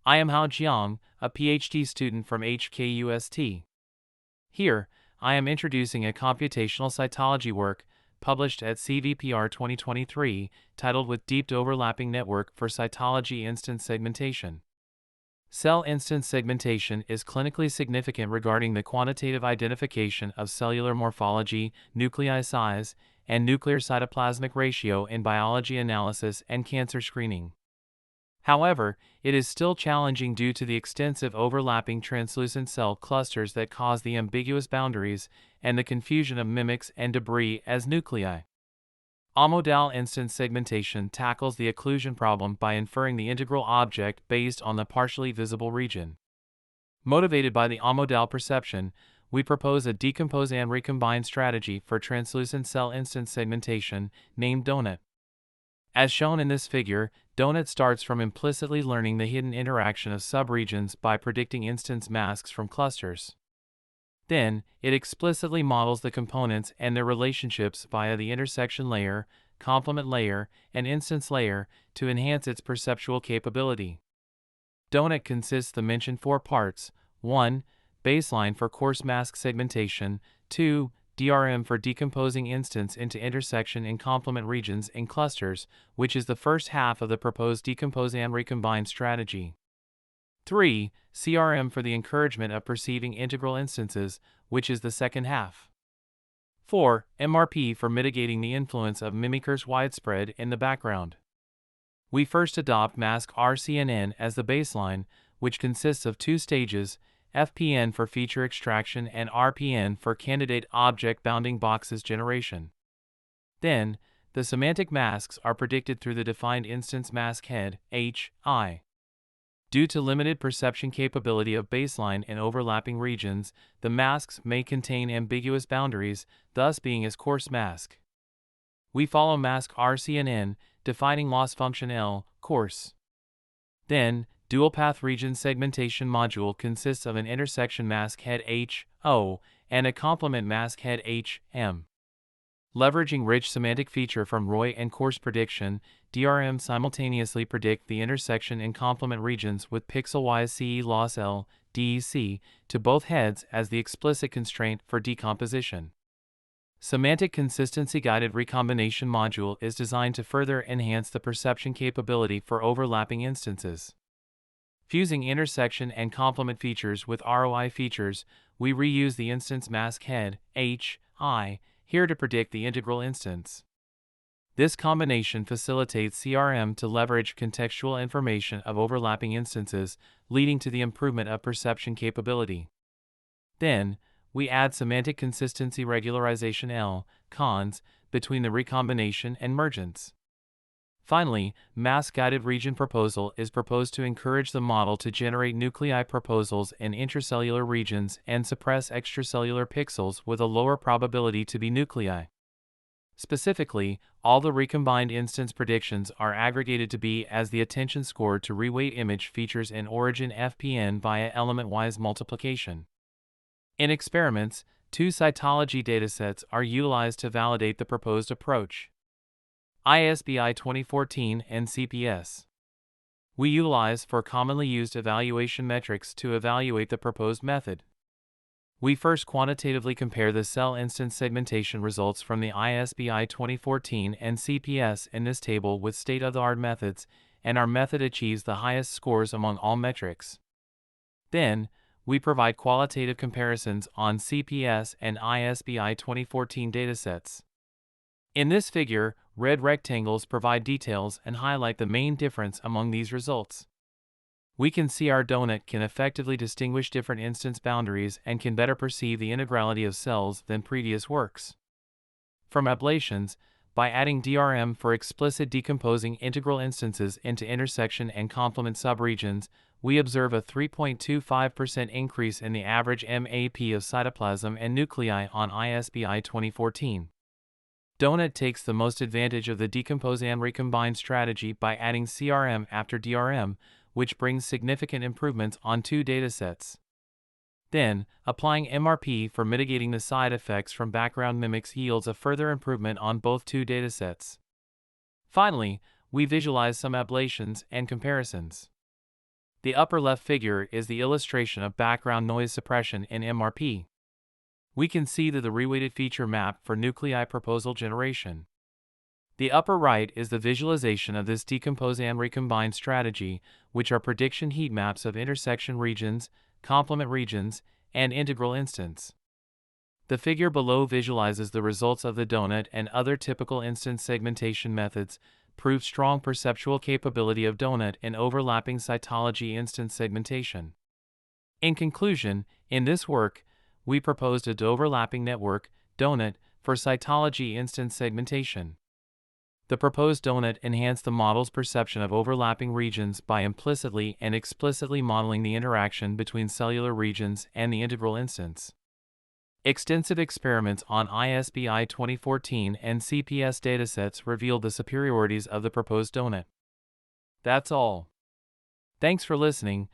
I am Hao Jiang, a PhD student from HKUST. Here, I am introducing a computational cytology work published at CVPR2023 titled With Deep Overlapping Network for Cytology Instance Segmentation. Cell instance segmentation is clinically significant regarding the quantitative identification of cellular morphology, nuclei size, and nuclear cytoplasmic ratio in biology analysis and cancer screening. However, it is still challenging due to the extensive overlapping translucent cell clusters that cause the ambiguous boundaries and the confusion of mimics and debris as nuclei. Amodal instance segmentation tackles the occlusion problem by inferring the integral object based on the partially visible region. Motivated by the amodal perception, we propose a decompose and recombine strategy for translucent cell instance segmentation, named DoNet. As shown in this figure, DoNet starts from implicitly learning the hidden interaction of subregions by predicting instance masks from clusters. Then, it explicitly models the components and their relationships via the intersection layer, complement layer, and instance layer to enhance its perceptual capability. DoNet consists of the mentioned four parts: 1. Baseline for coarse mask segmentation, 2. DRM for decomposing instance into intersection and complement regions in clusters, which is the first half of the proposed decompose and recombine strategy. 3. CRM for the encouragement of perceiving integral instances, which is the second half. 4. MRP for mitigating the influence of mimickers widespread in the background. We first adopt mask RCNN as the baseline, which consists of two stages: FPN for feature extraction and RPN for candidate object bounding boxes generation. Then, the semantic masks are predicted through the defined instance mask head, HI. Due to limited perception capability of baseline in overlapping regions, the masks may contain ambiguous boundaries, thus being as coarse mask. We follow mask RCNN, defining loss function L, coarse. Then, dual path region segmentation module consists of an intersection mask head HO and a complement mask head HM. Leveraging rich semantic feature from ROI and coarse prediction, DRM simultaneously predict the intersection and complement regions with pixel-wise CE loss L, DEC, to both heads as the explicit constraint for decomposition. Semantic consistency-guided recombination module is designed to further enhance the perception capability for overlapping instances. Fusing intersection and complement features with ROI features, we reuse the instance mask head, HI, here to predict the integral instance. This combination facilitates CRM to leverage contextual information of overlapping instances, leading to the improvement of perception capability. Then, we add semantic consistency regularization L, cons, between the recombination and mergence. Finally, mask-guided region proposal is proposed to encourage the model to generate nuclei proposals in intracellular regions and suppress extracellular pixels with a lower probability to be nuclei. Specifically, all the recombined instance predictions are aggregated to be as the attention score to reweight image features in origin FPN via element-wise multiplication. In experiments, two cytology datasets are utilized to validate the proposed approach: ISBI 2014 and CPS. We utilize four commonly used evaluation metrics to evaluate the proposed method. We first quantitatively compare the cell instance segmentation results from the ISBI 2014 and CPS in this table with state-of-the-art methods, and our method achieves the highest scores among all metrics. Then, we provide qualitative comparisons on CPS and ISBI 2014 datasets. In this figure, red rectangles provide details and highlight the main difference among these results. We can see our DoNet can effectively distinguish different instance boundaries and can better perceive the integrality of cells than previous works. From ablations, by adding DRM for explicit decomposing integral instances into intersection and complement subregions, we observe a 3.25% increase in the average MAP of cytoplasm and nuclei on ISBI 2014. DoNet takes the most advantage of the decompose and recombine strategy by adding CRM after DRM, which brings significant improvements on two datasets. Then, applying MRP for mitigating the side effects from background mimics yields a further improvement on both two datasets. Finally, we visualize some ablations and comparisons. The upper left figure is the illustration of background noise suppression in MRP. We can see the reweighted feature map for nuclei proposal generation. The upper right is the visualization of this decompose and recombine strategy, which are prediction heat maps of intersection regions, complement regions, and integral instance. The figure below visualizes the results of the DoNet and other typical instance segmentation methods, prove strong perceptual capability of DoNet in overlapping cytology instance segmentation. In conclusion, in this work, we proposed a overlapping network, DoNet, for cytology instance segmentation. The proposed DoNet enhanced the model's perception of overlapping regions by implicitly and explicitly modeling the interaction between cellular regions and the integral instance. Extensive experiments on ISBI 2014 and CPS datasets revealed the superiorities of the proposed DoNet. That's all. Thanks for listening.